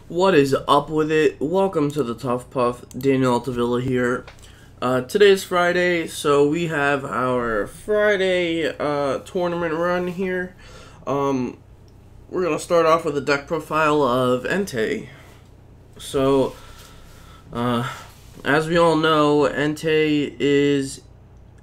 What is up with it? Welcome to the Tough Puff. Daniel Altavilla here. Today's Friday, so we have our Friday tournament run here. We're gonna start off with a deck profile of Entei. So, as we all know, Entei is,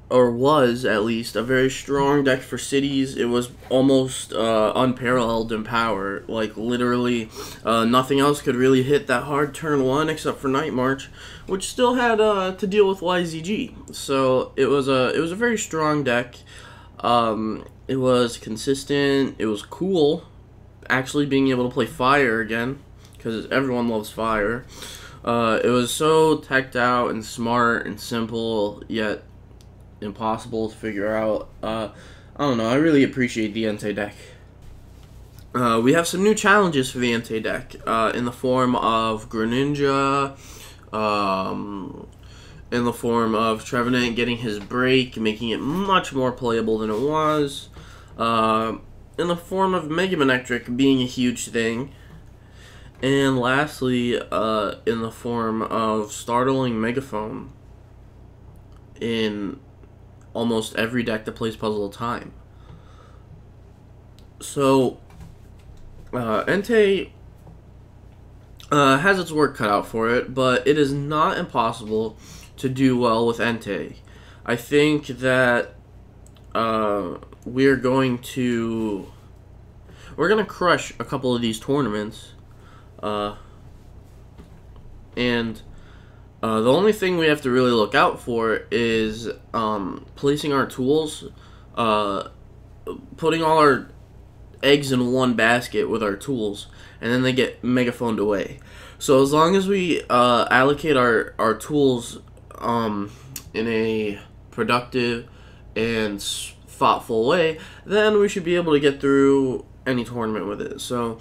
or was at least, a very strong deck for cities. It was almost unparalleled in power. Like, literally, nothing else could really hit that hard turn one except for Night March, which still had to deal with YZG. So it was a very strong deck. It was consistent. It was cool, actually being able to play fire again, because everyone loves fire. It was so teched out and smart and simple, yet impossible to figure out. I don't know, I really appreciate the Entei deck. We have some new challenges for the Entei deck, in the form of Greninja, in the form of Trevenant getting his break, making it much more playable than it was, in the form of Mega Manectric being a huge thing, and lastly, in the form of Startling Megaphone in almost every deck that plays Puzzle of Time. So, Entei has its work cut out for it, but it is not impossible to do well with Entei. I think that we're going to crush a couple of these tournaments, and the only thing we have to really look out for is placing our tools, putting all our eggs in one basket with our tools, and then they get megaphoned away. So as long as we allocate our tools in a productive and thoughtful way, then we should be able to get through any tournament with it. So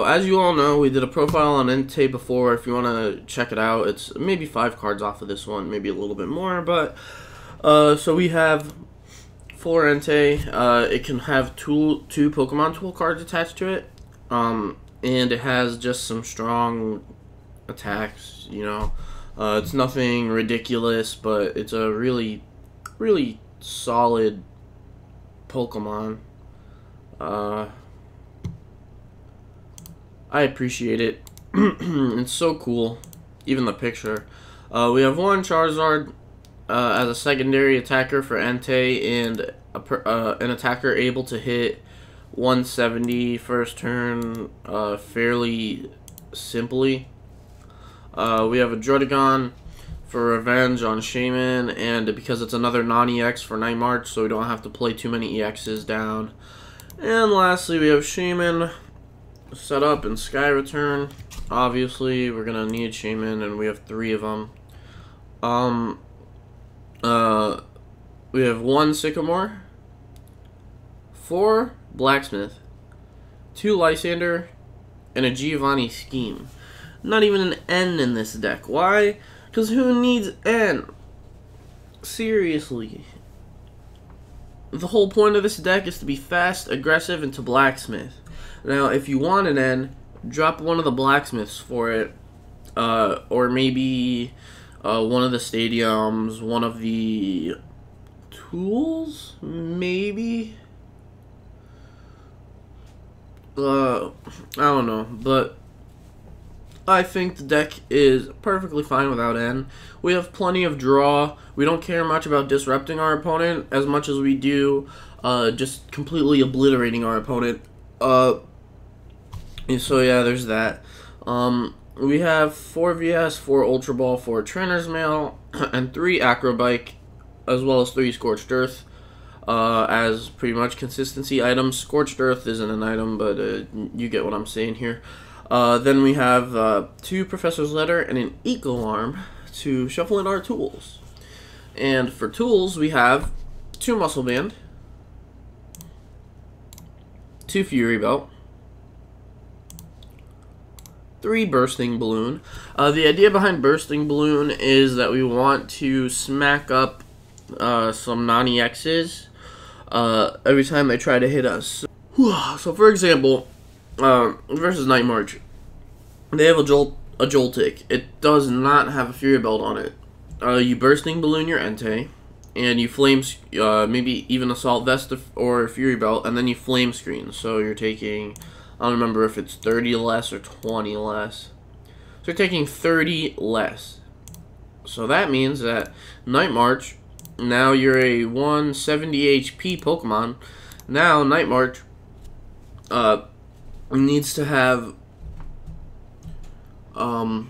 as you all know, we did a profile on Entei before. If you want to check it out, it's maybe 5 cards off of this one, maybe a little bit more. But so we have for Entei, it can have two Pokemon tool cards attached to it, and it has just some strong attacks. You know, it's nothing ridiculous, but it's a really solid Pokemon. I appreciate it. It's so cool. Even the picture. We have one Charizard as a secondary attacker for Entei, and an attacker able to hit 170 first turn fairly simply. We have a Druddigon for revenge on Shaman, and because it's another non-EX for Night March, so we don't have to play too many EXs down. And lastly, we have Shaman set up in Sky Return. Obviously, we're gonna need Shaman, and we have 3 of them. We have 1 Sycamore, 4 Blacksmith, 2 Lysander, and a Giovanni Scheme. Not even an N in this deck. Why? Because who needs N? Seriously. The whole point of this deck is to be fast, aggressive, and to Blacksmith. Now, if you want an N, drop one of the Blacksmiths for it, or maybe one of the Stadiums, one of the tools, maybe? I don't know, but I think the deck is perfectly fine without N. We have plenty of draw. We don't care much about disrupting our opponent as much as we do just completely obliterating our opponent. So yeah, there's that. We have 4 VS, 4 Ultra Ball, 4 Trainer's Mail, and 3 Acrobike, as well as 3 Scorched Earth, as pretty much consistency items. Scorched Earth isn't an item, but you get what I'm saying here. Then we have 2 Professor's Letter and an Eco Arm to shuffle in our tools. And for tools, we have 2 Muscle Band, 2 Fury Belt, 3 Bursting Balloon. The idea behind Bursting Balloon is that we want to smack up some non-EXs every time they try to hit us. So for example, versus Night March. They have a Joltik. It does not have a Fury Belt on it. You Bursting Balloon your Entei, and you Flames, maybe even Assault Vest or Fury Belt, and then you Flame Screen. So you're taking, I don't remember if it's 30 less or 20 less. So you're taking 30 less. So that means that Night March, now you're a 170 HP Pokemon. Now Night March needs to have 10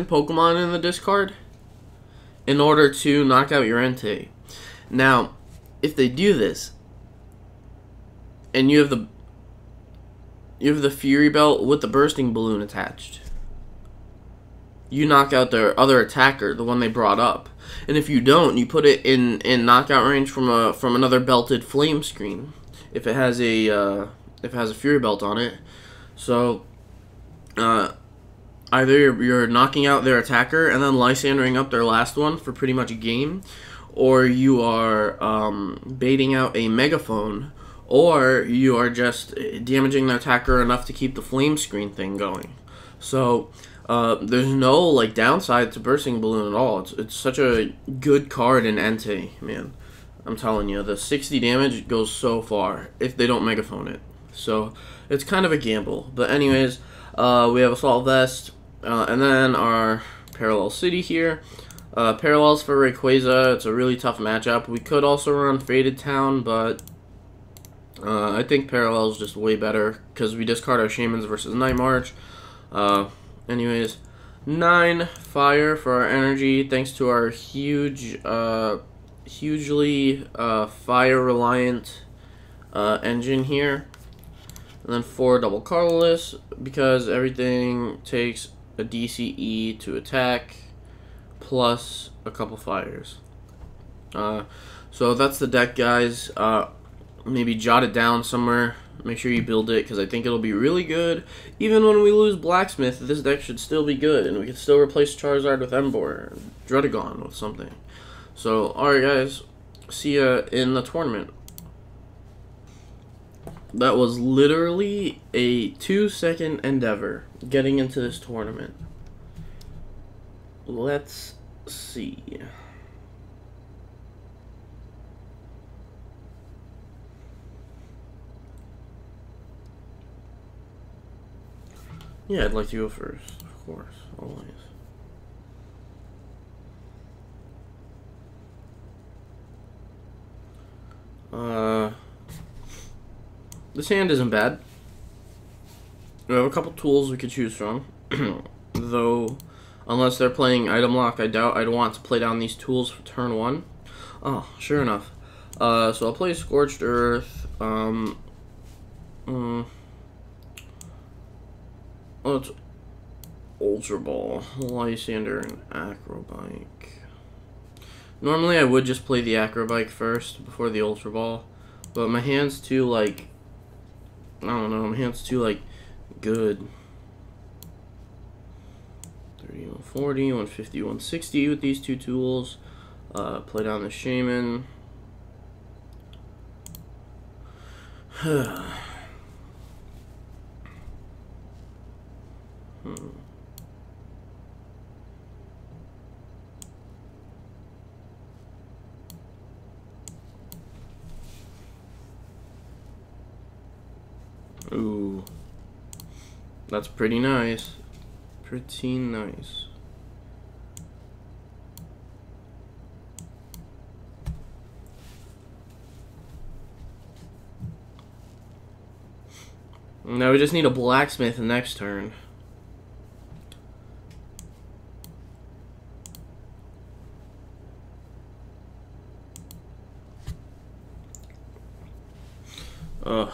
Pokemon in the discard in order to knock out your Entei. Now, if they do this, and you have the Fury Belt with the Bursting Balloon attached, you knock out their other attacker, the one they brought up. And if you don't, you put it in knockout range from another belted Flame Screen, if it has a Fury Belt on it. So either you're knocking out their attacker and then Lysandering up their last one for pretty much a game, or you are baiting out a Megaphone, or you are just damaging their attacker enough to keep the Flame Screen thing going. So there's no like downside to Bursting Balloon at all. It's such a good card in Entei, man. I'm telling you, the 60 damage goes so far if they don't Megaphone it. So it's kind of a gamble. But anyways, we have Assault Vest, and then our Parallel City here. Parallels for Rayquaza, it's a really tough matchup. We could also run Faded Town, but I think Parallel is just way better because we discard our Shamans versus Night March. Anyways, 9 fire for our energy, thanks to our hugely fire-reliant engine here. And then 4 double colorless, because everything takes a DCE to attack, plus a couple fires. So that's the deck, guys. Maybe jot it down somewhere. Make sure you build it, because I think it'll be really good. Even when we lose Blacksmith, this deck should still be good, and we can still replace Charizard with Emboar, and Druddigon with something. So, alright guys, see ya in the tournament. That was literally a 2-second endeavor, getting into this tournament. Let's see. Yeah, I'd like to go first, of course, always. This hand isn't bad. We have a couple tools we could choose from. Though, unless they're playing item lock, I doubt I'd want to play down these tools for turn 1. Oh, sure enough. So I'll play Scorched Earth. Let's Ultra Ball, Lysander, and Acrobike. Normally I would just play the Acrobike first before the Ultra Ball, but my hand's too, like, I don't know, my hand's too, like, good. 30, 140, 150, 160 with these two tools. Play down the Shaman. Ooh, that's pretty nice. Pretty nice. Now we just need a Blacksmith next turn. Ugh.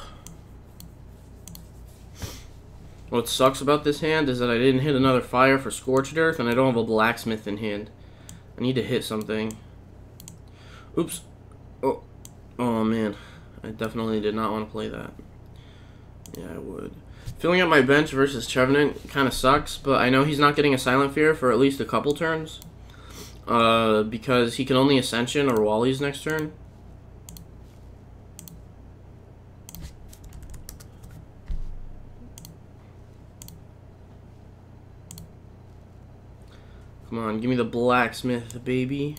What sucks about this hand is that I didn't hit another fire for Scorched Earth, and I don't have a Blacksmith in hand. I need to hit something. Oops. Oh, oh man. I definitely did not want to play that. Yeah, I would. Filling up my bench versus Trevenant kind of sucks, but I know he's not getting a Silent Fear for at least a couple turns. Because he can only Ascension or Wally's next turn. Come on, give me the blacksmith, baby.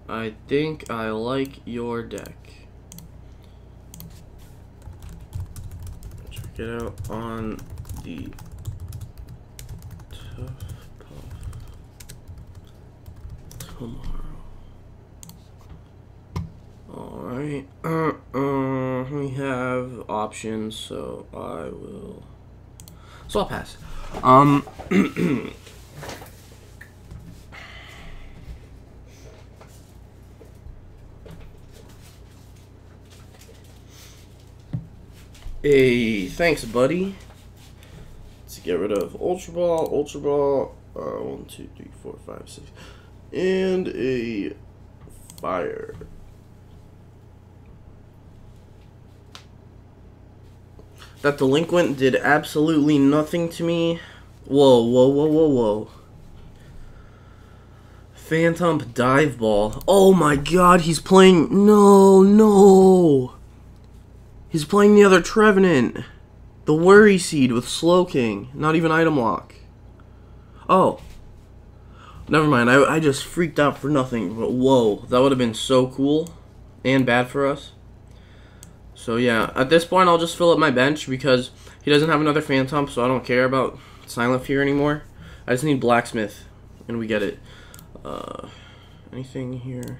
I think I like your deck. Check it out on the Tough Puff tomorrow. Alright. We have options, so I will. So I'll pass. Hey, thanks, buddy. Let's get rid of Ultra Ball, 1, 2, 3, 4, 5, 6, and a fire. That delinquent did absolutely nothing to me. Whoa, whoa, whoa, whoa, whoa. Phantom Dive Ball. Oh my god, he's playing. No, no. He's playing the other Trevenant. The Worry Seed with Slowking. Not even item lock. Oh. Never mind. I just freaked out for nothing. But whoa. That would have been so cool. And bad for us. So yeah. At this point, I'll just fill up my bench because he doesn't have another Phantom. So I don't care about Silent Fear anymore. I just need Blacksmith. And we get it. Anything here?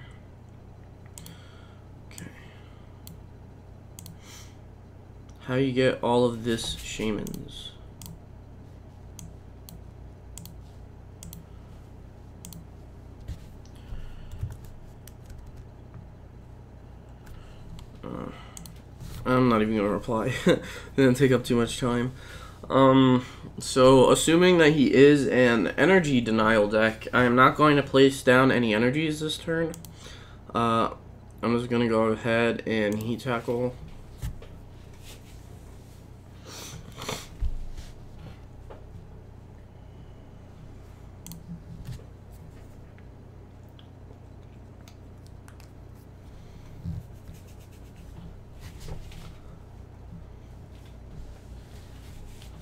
How you get all of this shamans? I'm not even gonna reply. Didn't take up too much time. So assuming that he is an energy denial deck, I am not going to place down any energies this turn. I'm just gonna go ahead and heat tackle.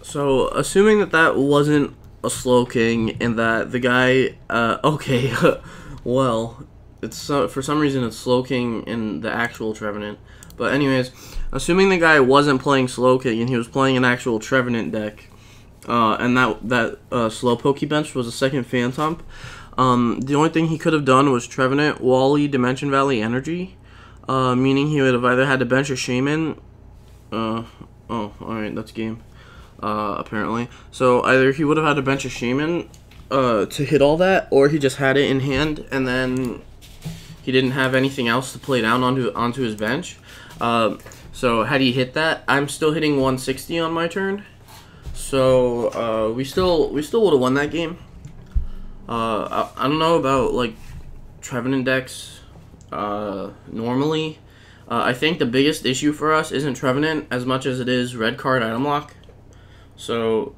So, assuming that that wasn't a Slowking and that the guy, okay, well, it's for some reason it's Slowking in the actual Trevenant. But anyways, assuming the guy wasn't playing Slowking and he was playing an actual Trevenant deck, and that Slowpoke he benched was a second Phantom, the only thing he could have done was Trevenant, Wally, Dimension Valley, Energy, meaning he would have either had to bench a Shaman, oh, alright, that's game. Apparently. So either he would have had to bench a Shaman to hit all that, or he just had it in hand and then he didn't have anything else to play down onto his bench. So had he hit that, I'm still hitting 160 on my turn. So we still would have won that game. I don't know about like Trevenant decks normally. I think the biggest issue for us isn't Trevenant as much as it is red card item lock. So,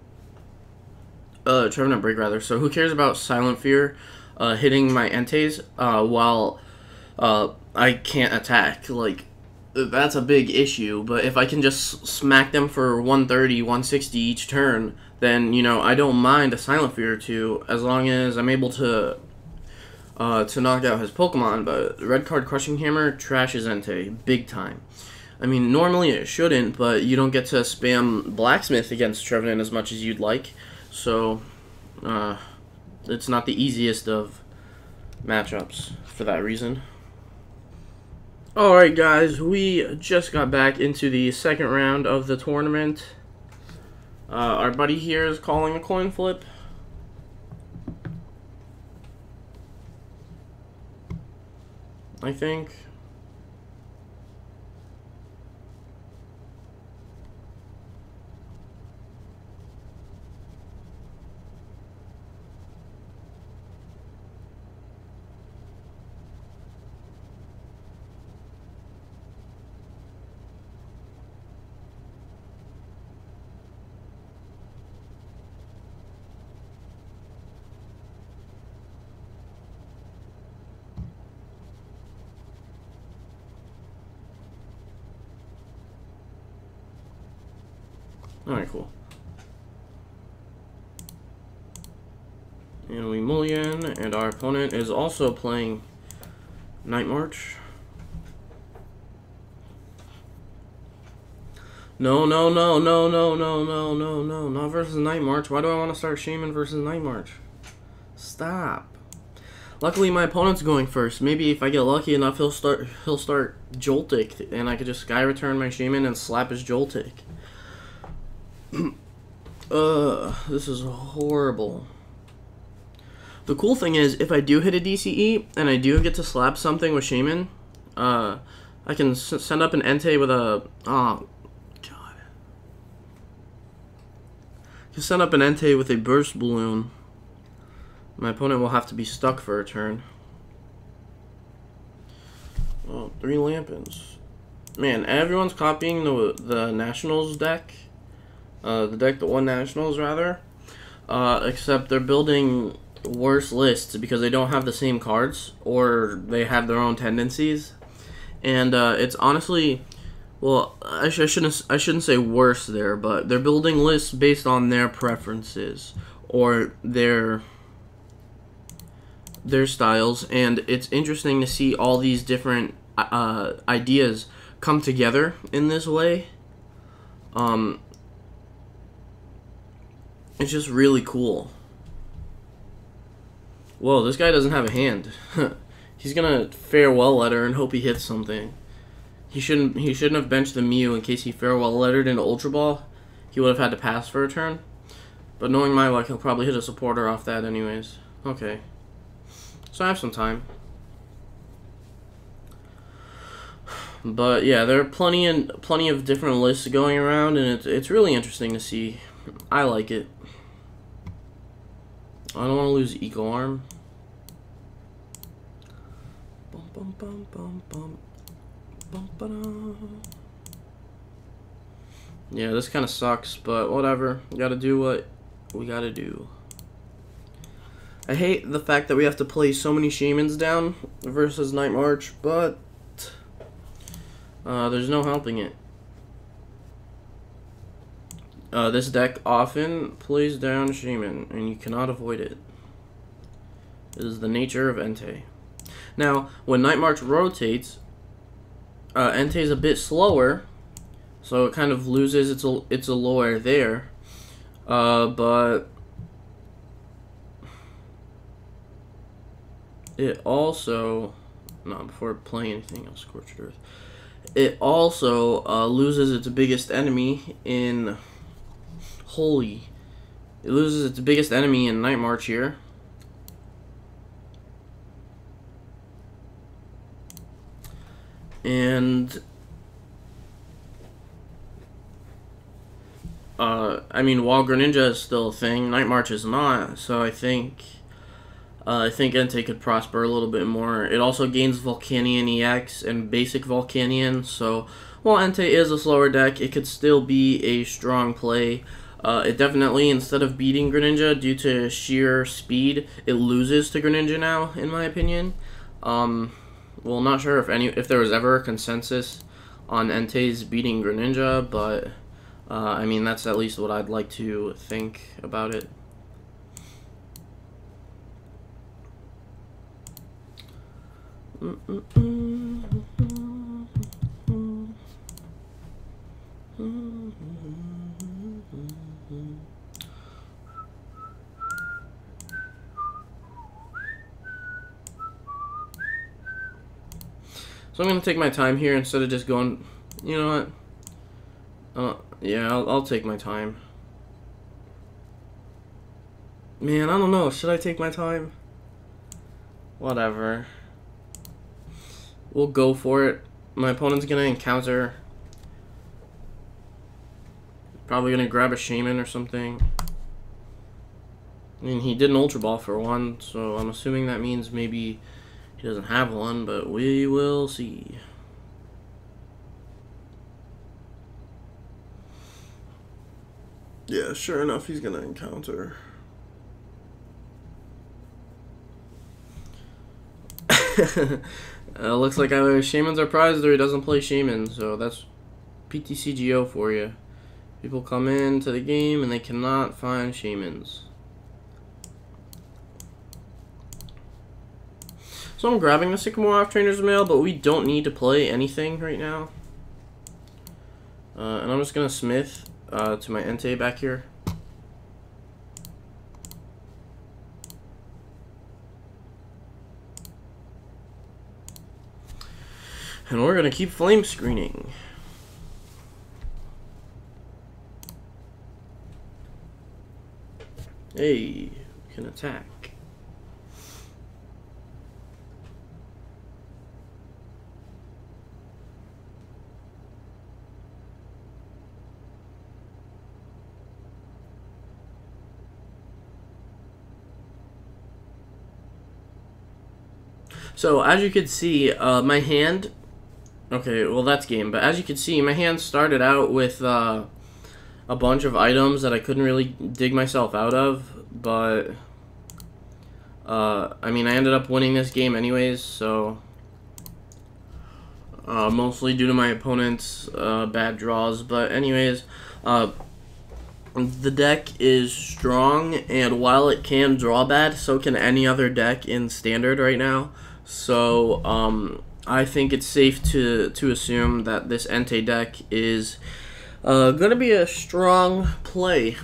Trevenant Break rather. So who cares about Silent Fear hitting my Entei while I can't attack? Like, that's a big issue. But if I can just smack them for 130, 160 each turn, then, you know, I don't mind a Silent Fear or two as long as I'm able to knock out his Pokemon. But Red Card Crushing Hammer trashes Entei big time. I mean, normally it shouldn't, but you don't get to spam Blacksmith against Trevenant as much as you'd like. So, it's not the easiest of matchups for that reason. Alright guys, we just got back into the second round of the tournament. Our buddy here is calling a coin flip. I think. Alright, cool. And we mulligan, and our opponent is also playing Night March. No, no, no, no, no, no, no, no, no, not versus Night March. Why do I want to start Shaman versus Night March? Stop. Luckily, my opponent's going first. Maybe if I get lucky enough, he'll start Joltik, and I could just Sky Return my Shaman and slap his Joltik. This is horrible. The cool thing is, if I do hit a DCE and I do get to slap something with Shaman, I can send up an Entei with a Just send up an Entei with a Burst Balloon. My opponent will have to be stuck for a turn. Oh, 3 Lampins. Man, everyone's copying the Nationals deck. The deck that won Nationals, rather. Except they're building worse lists because they don't have the same cards, or they have their own tendencies. And it's honestly... Well, I shouldn't say worse there, but they're building lists based on their preferences or their styles, and it's interesting to see all these different ideas come together in this way. It's just really cool. Whoa, this guy doesn't have a hand. He's gonna farewell letter and hope he hits something. He shouldn't have benched the Mew in case he farewell lettered into Ultra Ball. He would have had to pass for a turn. But knowing my luck, he'll probably hit a supporter off that anyways. Okay. So I have some time. But yeah, there are plenty of different lists going around, and it's really interesting to see. I like it. I don't want to lose Eco Arm. Bum, bum, bum, bum, bum. Yeah, this kind of sucks, but whatever. We gotta do what we gotta do. I hate the fact that we have to play so many Shamans down versus Night March, but there's no helping it. This deck often plays down Shaman, and you cannot avoid it. It is the nature of Entei. Now, when Night March rotates, Entei is a bit slower, so it kind of loses its allure there. But it also, before playing anything else, Scorched Earth. It also loses its biggest enemy in Holy. It loses its biggest enemy in Night March here. And I mean, while Greninja is still a thing, Night March is not. So I think Entei could prosper a little bit more. It also gains Volcanion EX and basic Volcanion. So while Entei is a slower deck, it could still be a strong play. It definitely, instead of beating Greninja due to sheer speed, it loses to Greninja now, in my opinion. Well, not sure if there was ever a consensus on Entei's beating Greninja, but I mean, that's at least what I'd like to think about it. So I'm going to take my time here instead of just going, you know what, yeah, I'll take my time. Man, I don't know, should I take my time? Whatever. We'll go for it. My opponent's going to encounter, probably going to grab a Shaman or something. I mean, he did an Ultra Ball for one, so I'm assuming that means maybe he doesn't have one, but we will see. Yeah, sure enough, he's gonna encounter. Looks like either Shamans are prized or he doesn't play Shaman, so that's PTCGO for you. People come into the game and they cannot find Shamans. So I'm grabbing the Sycamore off Trainer's Mail, but we don't need to play anything right now. And I'm just going to Smith to my Entei back here. And we're going to keep flame screening. Hey, we can attack. So, as you can see, my hand... Okay, well, that's game. But as you can see, my hand started out with a bunch of items that I couldn't really dig myself out of. But, I mean, I ended up winning this game anyways, so... mostly due to my opponent's bad draws. But anyways, the deck is strong, and while it can draw bad, so can any other deck in Standard right now. So, I think it's safe to assume that this Entei deck is going to be a strong play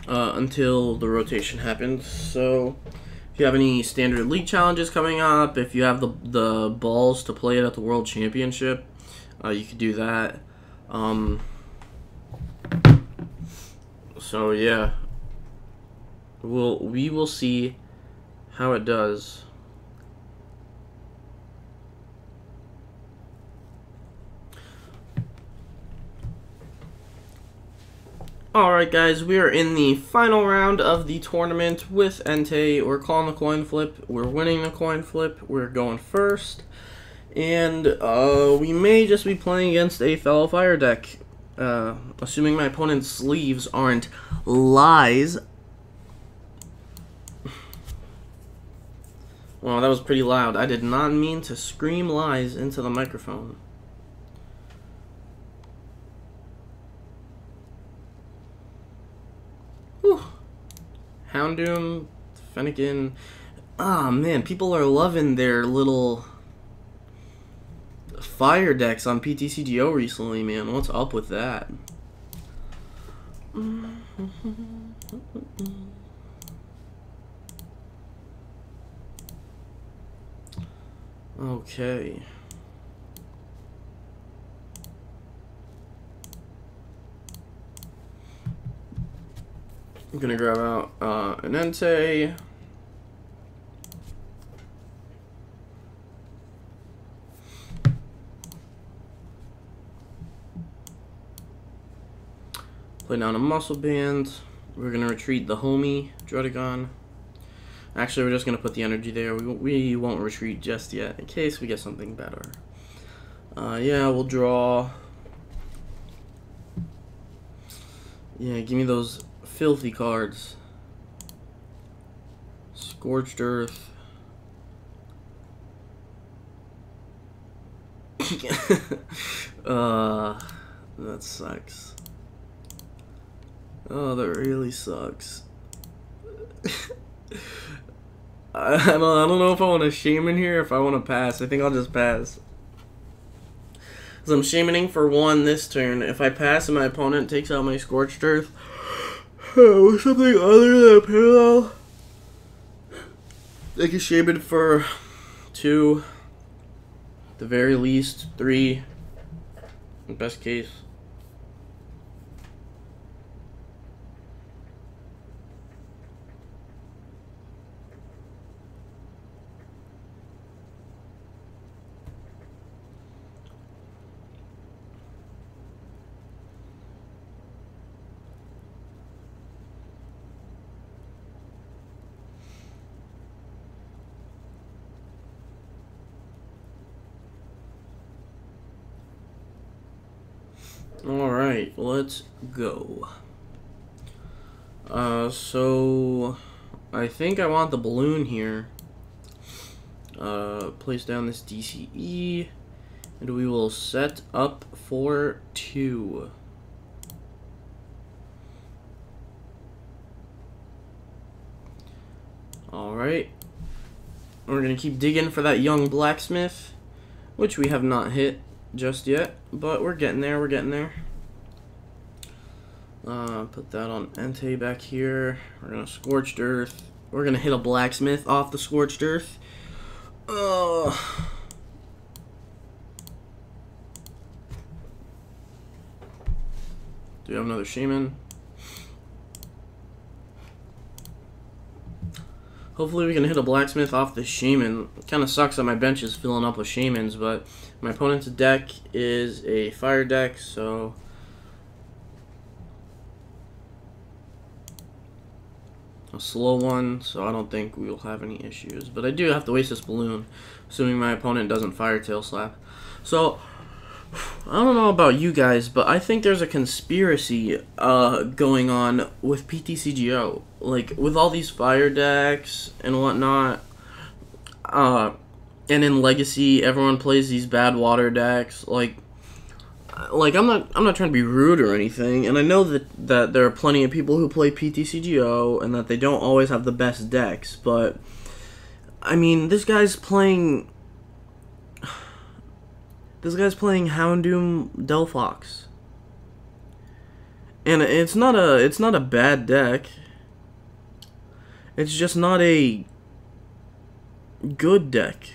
until the rotation happens. So, if you have any Standard League challenges coming up, if you have the balls to play it at the World Championship, you could do that. So yeah, we will see how it does. Alright guys, we are in the final round of the tournament with Entei. We're calling the coin flip. We're winning the coin flip. We're going first. And we may just be playing against a fellow fire deck. Assuming my opponent's sleeves aren't lies. Well, that was pretty loud. I did not mean to scream lies into the microphone. Whew. Houndoom, Fennekin. Ah, man, people are loving their little fire decks on PTCGO recently, man. What's up with that? Okay. I'm gonna grab out an Entei. Play down a Muscle Band. We're gonna retreat the homie Druddigon. Actually, we're just gonna put the energy there. We won't retreat just yet in case we get something better. Yeah, we'll draw. Yeah, give me those filthy cards. Scorched Earth. That sucks. Oh, that really sucks. I don't know if I want to shaman here or if I want to pass. I think I'll just pass. Because I'm shamaning for 1 this turn. If I pass and my opponent takes out my Scorched Earth, with something other than a parallel, I can shaman for 2, at the very least 3, in best case. Alright, let's go. So I think I want the balloon here. Place down this DCE, and we will set up for 2. Alright. We're going to keep digging for that young blacksmith, which we have not hit just yet, but we're getting there, Put that on Entei back here. We're going to Scorched Earth. We're going to hit a blacksmith off the Scorched Earth. Do we have another Shaman? Hopefully we can hit a blacksmith off the Shaman. It kind of sucks that my bench is filling up with Shamans, but my opponent's deck is a fire deck, so a slow one, so I don't think we will have any issues. But I do have to waste this balloon, assuming my opponent doesn't fire Tail Slap. So I don't know about you guys, but I think there's a conspiracy going on with PTCGO. Like, with all these fire decks and whatnot, and in Legacy, everyone plays these bad water decks. Like I'm not trying to be rude or anything, and I know that there are plenty of people who play PTCGO and that they don't always have the best decks, but I mean, this guy's playing Houndoom Delphox, and it's not a bad deck. It's just not a good deck.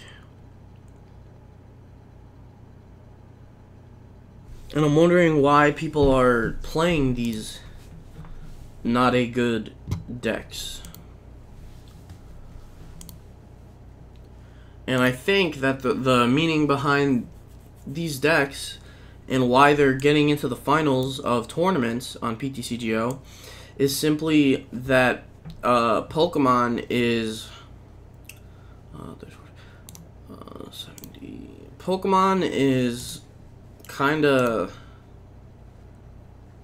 And I'm wondering why people are playing these not a good decks. And I think that the meaning behind these decks and why they're getting into the finals of tournaments on PTCGO is simply that Pokemon is 70. Pokemon is kind of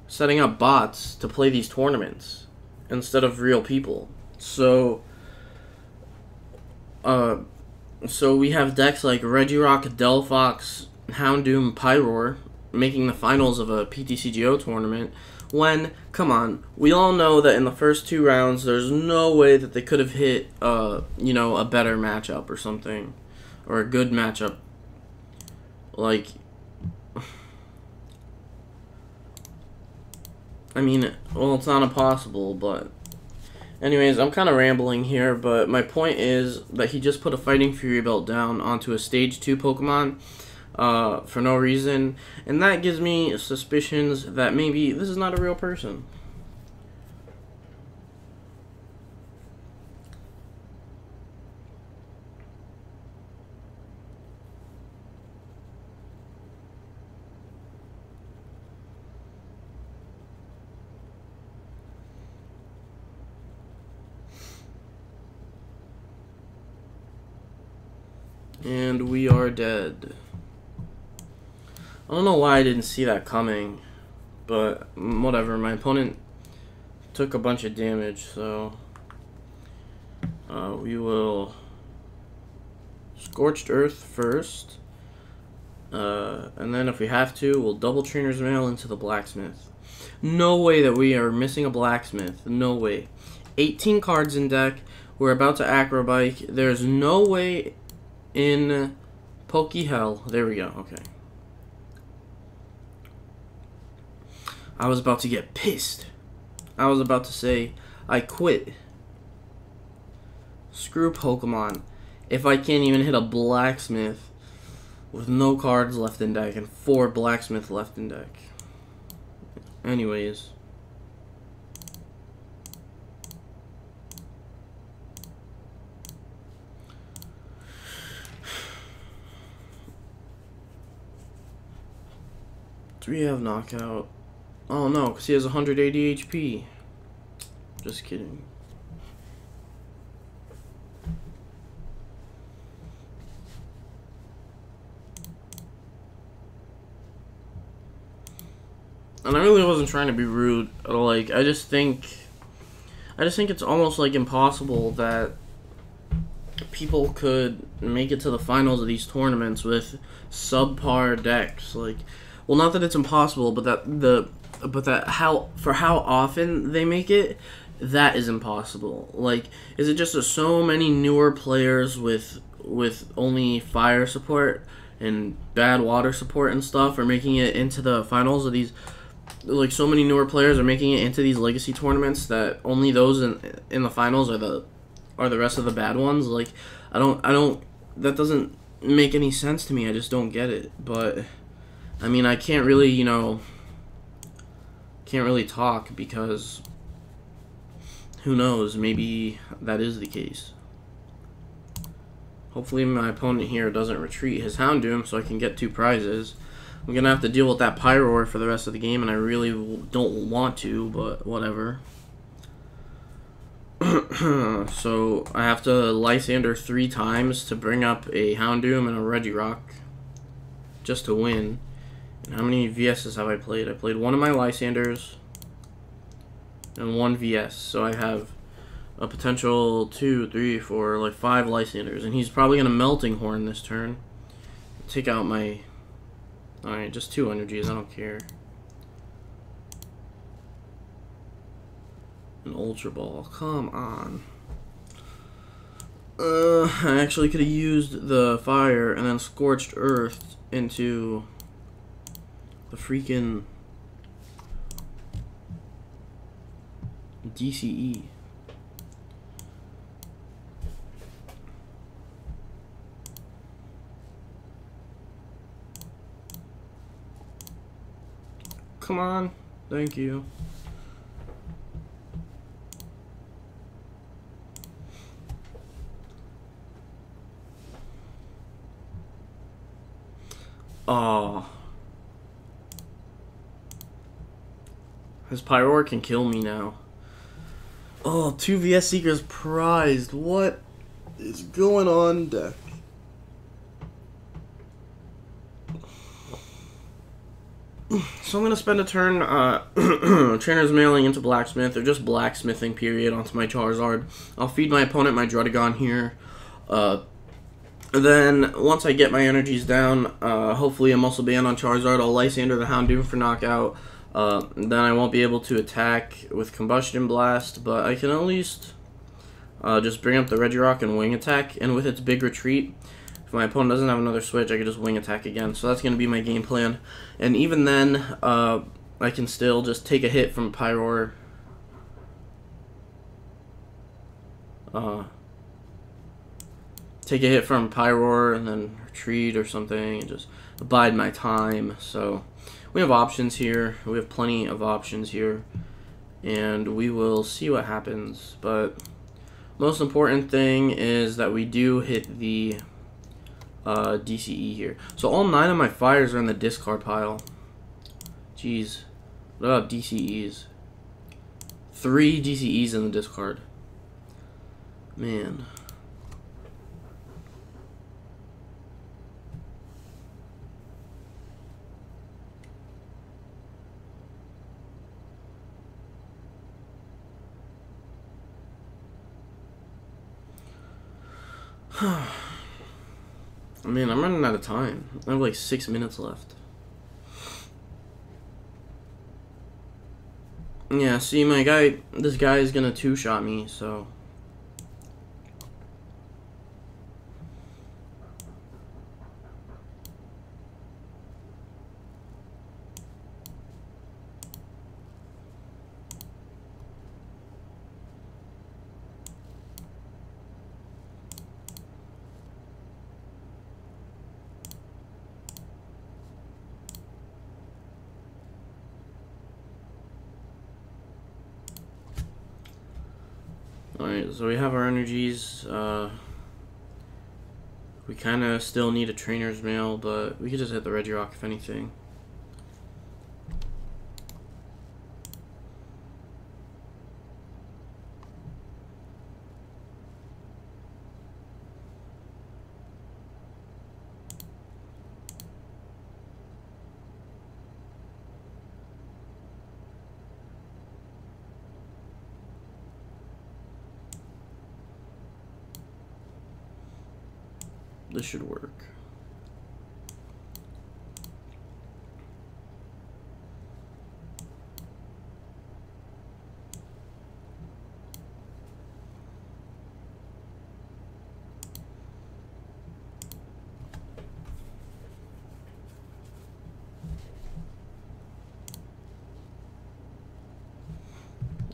setting up bots to play these tournaments instead of real people. So we have decks like Regirock, Delphox, Houndoom, Pyroar making the finals of a PTCGO tournament when, come on, we all know that in the first 2 rounds there's no way that they could have hit you know, a better matchup or something, or a good matchup. Like, I mean, well, it's not impossible, but anyways, I'm kind of rambling here, but my point is that he just put a Fighting Fury Belt down onto a Stage 2 Pokemon for no reason, and that gives me suspicions that maybe this is not a real person. And we are dead. I don't know why I didn't see that coming, but whatever. My opponent took a bunch of damage, so we will Scorched Earth first, and then if we have to, we'll double Trainer's Mail into the Blacksmith. No way that we are missing a Blacksmith. No way. 18 cards in deck. We're about to Acrobike. There's no way in Pokehell. There we go. Okay. I was about to get pissed. I was about to say, I quit. Screw Pokemon. If I can't even hit a Blacksmith with no cards left in deck and 4 Blacksmith left in deck. Anyways. Do we have Knockout? Oh no, because he has 180 HP. Just kidding. And I really wasn't trying to be rude. Like, I just think it's almost like impossible that people could make it to the finals of these tournaments with subpar decks. Like, well, not that it's impossible, but that how often they make it, that is impossible. Like, is it just that so many newer players with only fire support and bad water support and stuff are making it into the finals of these? Like, so many newer players are making it into these legacy tournaments that only those in the finals are the rest of the bad ones. Like, I don't that doesn't make any sense to me. I just don't get it. But I mean, I can't really, can't really talk because who knows, maybe that is the case. Hopefully my opponent here doesn't retreat his Houndoom so I can get 2 prizes. I'm going to have to deal with that Pyroar for the rest of the game, and I really don't want to, but whatever. So I have to Lysander 3 times to bring up a Houndoom and a Regirock just to win. And how many VSs have I played? I played 1 of my Lysanders and 1 VS, so I have a potential 2, 3, 4, like 5 Lysanders, and he's probably gonna Melting Horn this turn. Take out my. Alright, just 2 energies, I don't care. An Ultra Ball, come on. I actually could have used the fire and then Scorched Earth into the freaking DCE. Come on. Thank you. Oh. His Pyroar can kill me now. Oh, 2 VS Seekers prized. What is going on deck? So I'm going to spend a turn Trainer's Mailing into Blacksmith, or just Blacksmithing, period, onto my Charizard. I'll feed my opponent my Druddigon here. Then, once I get my energies down, hopefully a Muscle Band on Charizard, I'll Lysander the Houndoom for knockout. Then I won't be able to attack with Combustion Blast, but I can at least just bring up the Regirock and Wing Attack, and with its big retreat, if my opponent doesn't have another switch, I can just Wing Attack again. So that's going to be my game plan. And even then, I can still just take a hit from Pyroar. Take a hit from Pyroar and then retreat or something and just bide my time. So we have options here. We have plenty of options here. And we will see what happens. But most important thing is that we do hit the DCE here. So all 9 of my fires are in the discard pile. Jeez. What about DCEs? 3 DCEs in the discard. Man. I mean, I'm running out of time. I have like 6 minutes left. Yeah, see, this guy is gonna 2-shot me, so. Alright, so we have our energies. We kind of still need a Trainer's Mail, but we could just hit the Regirock if anything. This should work.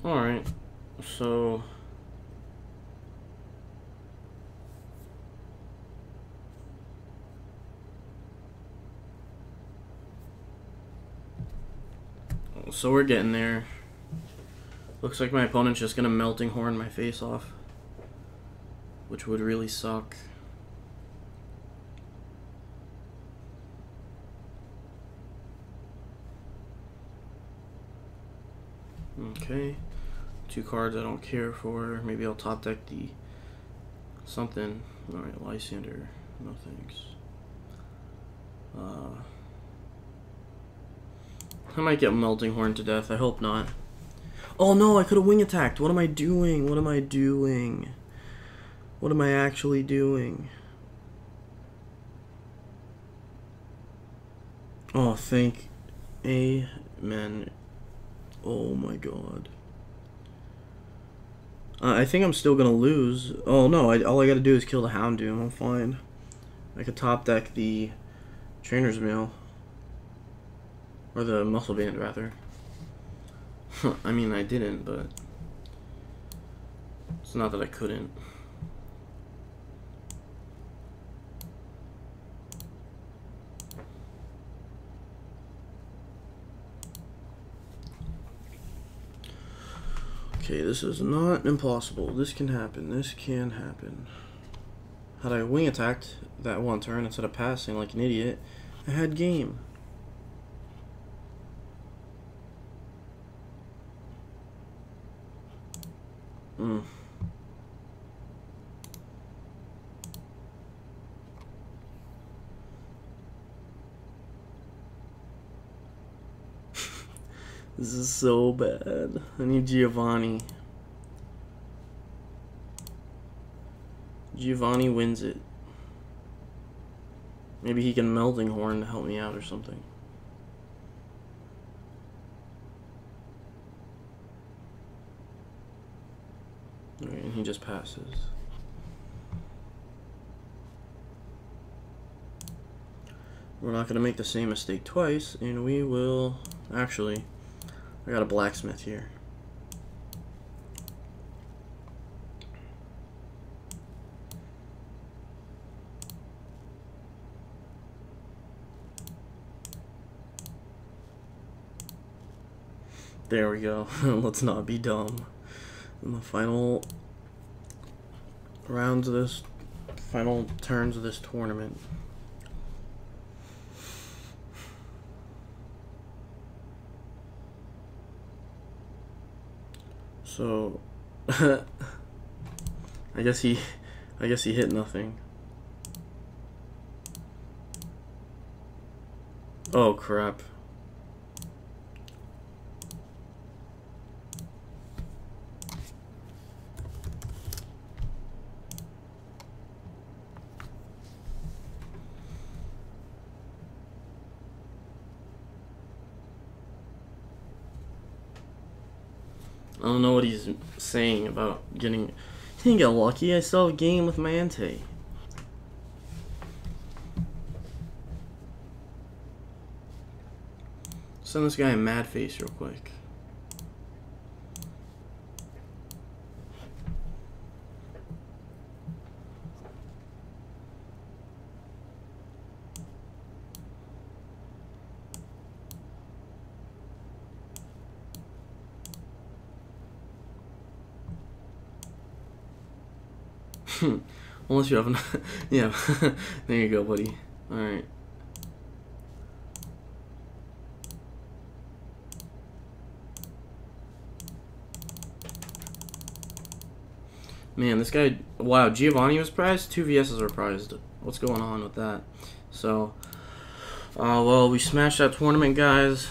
Alright, so... So we're getting there. Looks like my opponent's just gonna Melting Horn my face off, which would really suck. Okay, 2 cards I don't care for. Maybe I'll top deck the something. Alright, Lysander. No thanks. I might get Melting Horn to death. I hope not. Oh no, I could have wing attacked. What am I doing? What am I doing? What am I actually doing? Oh, thank Amen. Oh my god. I think I'm still gonna lose. Oh no, all I gotta do is kill the Houndoom. I'm fine. I could top deck the Trainer's Mail. Or the Muscle Band, rather. I mean, I didn't, but it's not that I couldn't. Okay, this is not impossible. This can happen. This can happen. Had I wing attacked that one turn instead of passing like an idiot, I had game. This is so bad. I need Giovanni. Giovanni wins it. Maybe he can Melting Horn to help me out or something. Alright, and he just passes. We're not going to make the same mistake twice, and we will... Actually, I got a blacksmith here. There we go. Let's not be dumb. In the final rounds of this, final turns of this tournament. So, I guess he hit nothing. Oh crap. I don't know what he's saying about getting... He didn't get lucky. I still have a game with my Entei. Send this guy a mad face real quick. Unless you have an... Yeah, there you go, buddy. Alright. Man, this guy... Wow, Giovanni was prized? 2 VSs are prized. What's going on with that? So... well, we smashed that tournament, guys.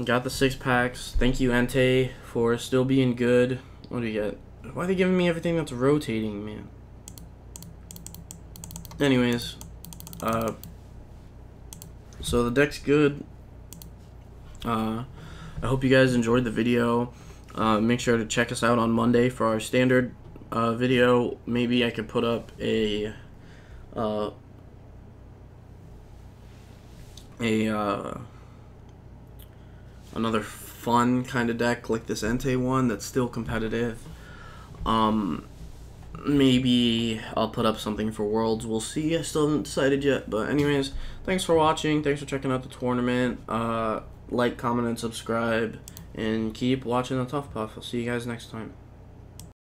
Got the 6 packs. Thank you, Entei, for still being good. What do we get? Why are they giving me everything that's rotating, man? Anyways, so the deck's good. I hope you guys enjoyed the video. Make sure to check us out on Monday for our standard video. Maybe I could put up a another fun kind of deck like this Entei one that's still competitive. Maybe I'll put up something for Worlds. We'll see. I still haven't decided yet. But anyways, thanks for watching. Thanks for checking out the tournament. Like, comment, and subscribe. And keep watching the Tough Puff. I'll see you guys next time.